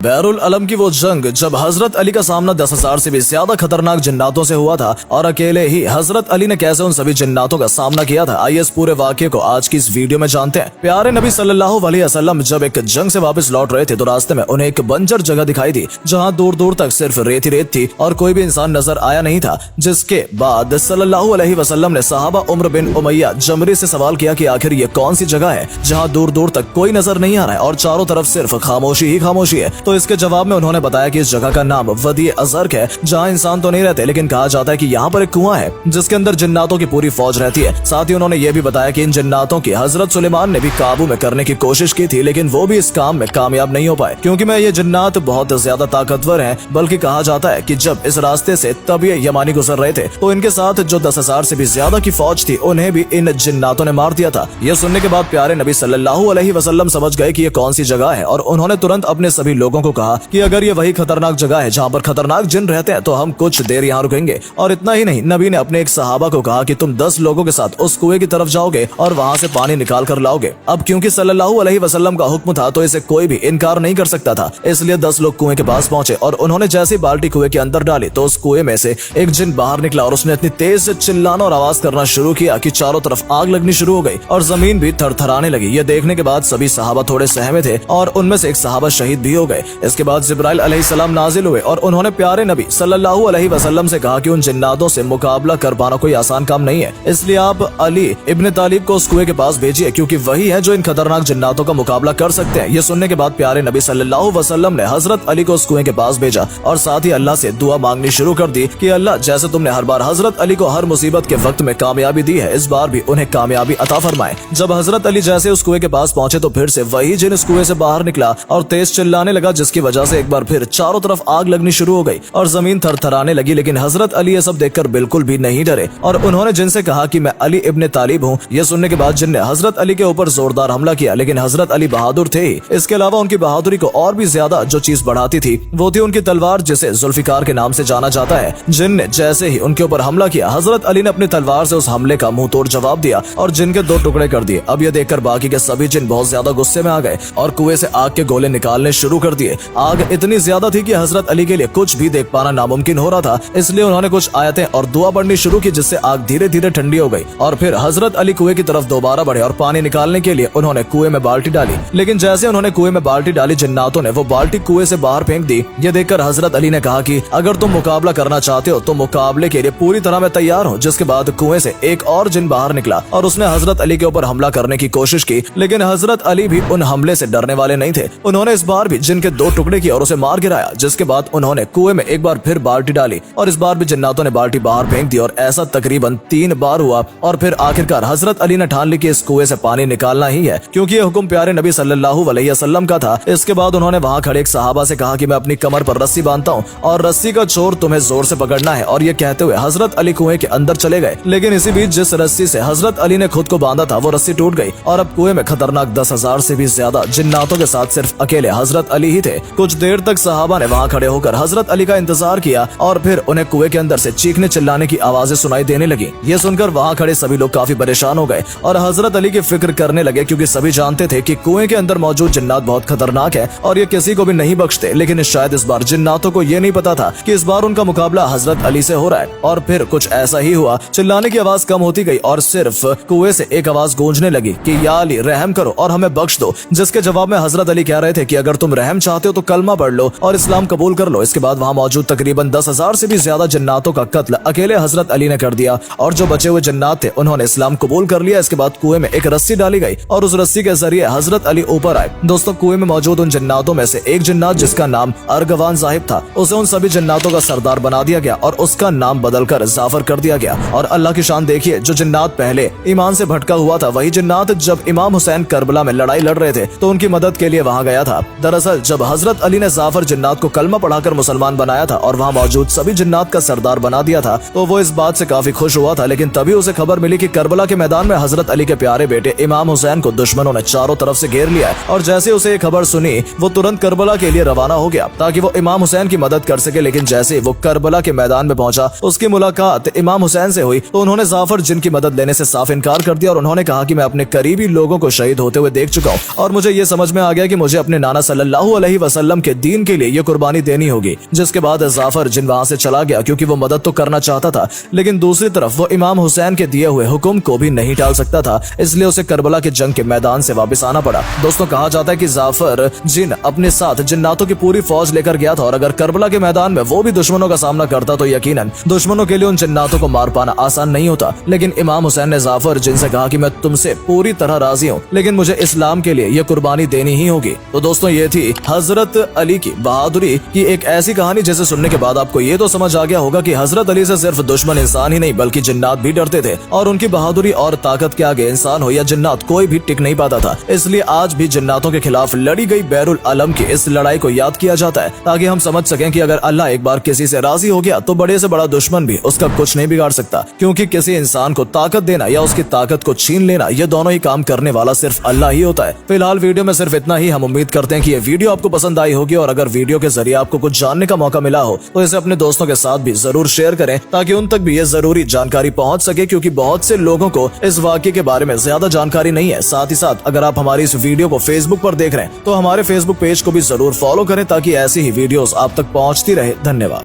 बैरुल अलम की वो जंग जब हजरत अली का सामना 10,000 से भी ज्यादा खतरनाक जिन्नातों से हुआ था और अकेले ही हजरत अली ने कैसे उन सभी जिन्नातों का सामना किया था, आइए इस पूरे वाक्य को आज की इस वीडियो में जानते हैं। प्यारे नबी सल्लल्लाहु अलैहि वसल्लम जब एक जंग से वापस लौट रहे थे तो रास्ते में उन्हें एक बंजर जगह दिखाई दी जहाँ दूर दूर तक सिर्फ रेत ही रेत थी और कोई भी इंसान नजर आया नहीं था। जिसके बाद सल्लल्लाहु अलैहि वसल्लम ने सहाबा उम्र बिन उमैया जमरी से सवाल किया कि आखिर ये कौन सी जगह है जहाँ दूर दूर तक कोई नजर नहीं आ रहा है और चारों तरफ सिर्फ खामोशी ही खामोशी है। तो इसके जवाब में उन्होंने बताया कि इस जगह का नाम वदी अजर्क है जहाँ इंसान तो नहीं रहते, लेकिन कहा जाता है कि यहाँ पर एक कुआं है जिसके अंदर जिन्नातों की पूरी फौज रहती है। साथ ही उन्होंने ये भी बताया कि इन जिन्नातों की हजरत सुलेमान ने भी काबू में करने की कोशिश की थी, लेकिन वो भी इस काम में कामयाब नहीं हो पाए क्योंकि मैं ये जिन्नात बहुत ज्यादा ताकतवर हैं। बल्कि कहा जाता है कि जब इस रास्ते से तबी यमानी गुजर रहे थे तो इनके साथ जो 10,000 से भी ज्यादा की फौज थी उन्हें भी इन जिन्नातों ने मार दिया था। यह सुनने के बाद प्यारे नबी सल्लल्लाहु अलैहि वसल्लम समझ गए कि ये कौन सी जगह है और उन्होंने तुरंत अपने सभी लोगों को कहा कि अगर ये वही खतरनाक जगह है जहाँ पर खतरनाक जिन रहते हैं तो हम कुछ देर यहाँ रुकेंगे। और इतना ही नहीं, नबी ने अपने एक सहाबा को कहा कि तुम 10 लोगों के साथ उस कुएं की तरफ जाओगे और वहाँ से पानी निकाल कर लाओगे। अब क्योंकि सल्लल्लाहु अलैहि वसल्लम का हुक्म था तो इसे कोई भी इनकार नहीं कर सकता था, इसलिए 10 लोग कुएं के पास पहुंचे और उन्होंने जैसे बाल्टी कुएं के अंदर डाली तो उस कुएं में से एक जिन बाहर निकला और उसने इतनी तेज से चिल्लाना और आवाज करना शुरू किया कि चारों तरफ आग लगनी शुरू हो गई और जमीन भी थरथराने लगी। ये देखने के बाद सभी सहाबा थोड़े सहमे थे और उनमें से एक सहाबा शहीद भी हो गए। इसके बाद जिब्राइल अलैहिस्सलाम नाजिल हुए और उन्होंने प्यारे नबी सल्लल्लाहु अलैहि वसल्लम से कहा कि उन जिन्नातों से मुकाबला कर पाना कोई आसान काम नहीं है, इसलिए आप अली इब्न तालिब को उस कुएं के पास भेजिए क्योंकि वही है जो इन खतरनाक जिन्नातों का मुकाबला कर सकते हैं। ये सुनने के बाद प्यारे नबी सल्लल्लाहु अलैहि वसल्लम ने हजरत अली को उस कुएं के पास भेजा और साथ ही अल्लाह से दुआ मांगनी शुरू कर दी कि अल्लाह जैसे तुमने हर बार हजरत अली को हर मुसीबत के वक्त में कामयाबी दी है, इस बार भी उन्हें कामयाबी अता फरमाए। जब हजरत अली जैसे उस कुएं के पास पहुंचे तो फिर से वही जिन इस कुएं से बाहर निकला और तेज चिल्लाने लगा, जिसकी वजह से एक बार फिर चारों तरफ आग लगनी शुरू हो गई और जमीन थरथराने लगी। लेकिन हजरत अली ये सब देखकर बिल्कुल भी नहीं डरे और उन्होंने जिनसे कहा कि मैं अली इब्न तालिब हूँ। यह सुनने के बाद जिन ने हजरत अली के ऊपर जोरदार हमला किया, लेकिन हजरत अली बहादुर थे ही। इसके अलावा उनकी बहादुरी को और भी ज्यादा जो चीज बढ़ाती थी वो थी उनकी तलवार, जिसे जुल्फिकार के नाम से जाना जाता है। जिन ने जैसे ही उनके ऊपर हमला किया, हजरत अली ने अपनी तलवार से उस हमले का मुंह तोड़ जवाब दिया और जिन के 2 टुकड़े कर दिए। अब यह देखकर बाकी के सभी जिन बहुत ज्यादा गुस्से में आ गए और कुएं से आग के गोले निकालने शुरू कर दिए। आग इतनी ज्यादा थी कि हजरत अली के लिए कुछ भी देख पाना नामुमकिन हो रहा था, इसलिए उन्होंने कुछ आयतें और दुआ पढ़नी शुरू की जिससे आग धीरे धीरे ठंडी हो गई और फिर हजरत अली कुएं की तरफ दोबारा बढ़े और पानी निकालने के लिए उन्होंने कुएं में बाल्टी डाली। लेकिन जैसे उन्होंने कुएं में बाल्टी डाली, जिन्नातों ने वो बाल्टी कुएं से बाहर फेंक दी। ये देखकर हजरत अली ने कहा कि अगर तुम मुकाबला करना चाहते हो तो मुकाबले के लिए पूरी तरह मैं तैयार हूँ। जिसके बाद कुएं से एक और जिन बाहर निकला और उसने हजरत अली के ऊपर हमला करने की कोशिश की, लेकिन हजरत अली भी उन हमले से डरने वाले नहीं थे। उन्होंने इस बार भी जिन के 2 टुकड़े किए और उसे मार गिराया। जिसके बाद उन्होंने कुएं में एक बार फिर बाल्टी डाली और इस बार भी जिन्नातों ने बाल्टी बाहर फेंक दी और ऐसा तकरीबन 3 बार हुआ और फिर आखिरकार हजरत अली ने ठान ली कि इस कुएं से पानी निकालना ही है क्योंकि ये हुक्म प्यारे नबी सल्लल्लाहु अलैहि वसल्लम का था। इसके बाद उन्होंने वहां खड़े एक सहाबा से कहा कि मैं अपनी कमर पर रस्सी बांधता हूँ और रस्सी का छोर तुम्हें जोर से पकड़ना है, और ये कहते हुए हजरत अली कुएं के अंदर चले गए। लेकिन इसी बीच जिस रस्सी से हजरत अली ने खुद को बांधा था वो रस्सी टूट गई और अब कुएं में खतरनाक 10,000 से भी ज्यादा जिन्नातों के साथ सिर्फ अकेले हजरत अली ही थे। कुछ देर तक सहाबा ने वहां खड़े होकर हजरत अली का इंतजार किया और फिर उन्हें कुएं के अंदर से चीखने चिल्लाने की आवाजें सुनाई देने लगी। ये सुनकर वहां खड़े सभी लोग काफी परेशान हो गए और हजरत अली की फिक्र करने लगे क्योंकि सभी जानते थे कि कुएं के अंदर मौजूद जिन्नात बहुत खतरनाक है और ये किसी को भी नहीं बख्शते। लेकिन शायद इस बार जिन्नातों को ये नहीं पता था कि इस बार उनका मुकाबला हजरत अली से हो रहा है। और फिर कुछ ऐसा ही हुआ, चिल्लाने की आवाज कम होती गई और सिर्फ कुएं से एक आवाज गूंजने लगी कि या अली रहम करो और हमें बख्श दो। जिसके जवाब में हजरत अली कह रहे थे कि अगर तुम रहम चाहते हो तो कलमा पढ़ लो और इस्लाम कबूल कर लो। इसके बाद वहां मौजूद तकरीबन 10,000 से भी ज्यादा जिन्नातों का कत्ल अकेले हजरत अली ने कर दिया और जो बचे हुए जिन्नात थे उन्होंने इस्लाम कबूल कर लिया। इसके बाद कुएं में एक रस्सी डाली गई और उस रस्सी के जरिए हजरत अली ऊपर आए। दोस्तों, कुएं में मौजूद उन जिन्नातों में से एक जिन्नात जिसका नाम अर्गवान साहिब था, उसे उन सभी जिन्नातों का सरदार बना दिया गया और उसका नाम बदलकर जाफर कर दिया गया। और अल्लाह की शान देखिए, जो जिन्नात पहले ईमान से भटका हुआ था वही जिन्नात जब इमाम हुसैन करबला में लड़ाई लड़ रहे थे तो उनकी मदद के लिए वहां गया था। दरअसल जब हजरत अली ने जाफर जिन्नात को कलमा पढ़ाकर मुसलमान बनाया था और वहां मौजूद सभी जिन्नात का सरदार बना दिया था तो वो इस बात से काफी खुश हुआ था। लेकिन तभी उसे खबर मिली कि करबला के मैदान में हजरत अली के प्यारे बेटे इमाम हुसैन को दुश्मनों ने चारों तरफ से घेर लिया है। और जैसे उसे ये खबर सुनी वो तुरंत करबला के लिए रवाना हो गया ताकि वो इमाम हुसैन की मदद कर सके। लेकिन जैसे वो करबला के मैदान में पहुंचा, उसकी मुलाकात इमाम हुसैन से हुई तो उन्होंने जाफर जिन की मदद लेने से साफ इनकार कर दिया और उन्होंने कहा कि मैं अपने करीबी लोगों को शहीद होते हुए देख चुका हूँ और मुझे ये समझ में आ गया कि मुझे अपने नाना सल्लल्लाहु अलैहि अलैहि वसल्लम के दीन के लिए ये कुर्बानी देनी होगी। जिसके बाद जाफर जिन वहां से चला गया क्योंकि वो मदद तो करना चाहता था, लेकिन दूसरी तरफ वो इमाम हुसैन के दिए हुए हुक्म को भी नहीं टाल सकता था, इसलिए उसे करबला के जंग के मैदान से वापस आना पड़ा। दोस्तों, कहा जाता है कि जाफर जिन अपने साथ जिन्नातों की पूरी फौज लेकर गया था और अगर करबला के मैदान में वो भी दुश्मनों का सामना करता तो यकीनन दुश्मनों के लिए उन जिन्नातों को मार पाना आसान नहीं होता। लेकिन इमाम हुसैन ने जाफर जिन से कहा कि मैं तुमसे पूरी तरह राजी हूँ, लेकिन मुझे इस्लाम के लिए ये कुर्बानी देनी ही होगी। तो दोस्तों, ये थी हजरत अली की बहादुरी की एक ऐसी कहानी जिसे सुनने के बाद आपको ये तो समझ आ गया होगा कि हजरत अली से सिर्फ दुश्मन इंसान ही नहीं बल्कि जिन्नात भी डरते थे और उनकी बहादुरी और ताकत के आगे इंसान हो या जिन्नात कोई भी टिक नहीं पाता था। इसलिए आज भी जिन्नातों के खिलाफ लड़ी गई बैरुल अलम की इस लड़ाई को याद किया जाता है, ताकि हम समझ सकें कि अगर अल्लाह एक बार किसी से राजी हो गया तो बड़े से बड़ा दुश्मन भी उसका कुछ नहीं बिगाड़ सकता, क्योंकि किसी इंसान को ताकत देना या उसकी ताकत को छीन लेना ये दोनों ही काम करने वाला सिर्फ अल्लाह ही होता है। फिलहाल वीडियो में सिर्फ इतना ही। हम उम्मीद करते हैं कि ये वीडियो आपको पसंद आई होगी और अगर वीडियो के जरिए आपको कुछ जानने का मौका मिला हो तो इसे अपने दोस्तों के साथ भी जरूर शेयर करें, ताकि उन तक भी ये जरूरी जानकारी पहुंच सके, क्योंकि बहुत से लोगों को इस वाकये के बारे में ज्यादा जानकारी नहीं है। साथ ही साथ अगर आप हमारी इस वीडियो को फेसबुक पर देख रहे हैं तो हमारे फेसबुक पेज को भी जरूर फॉलो करें, ताकि ऐसी ही वीडियोस आप तक पहुंचती रहे। धन्यवाद।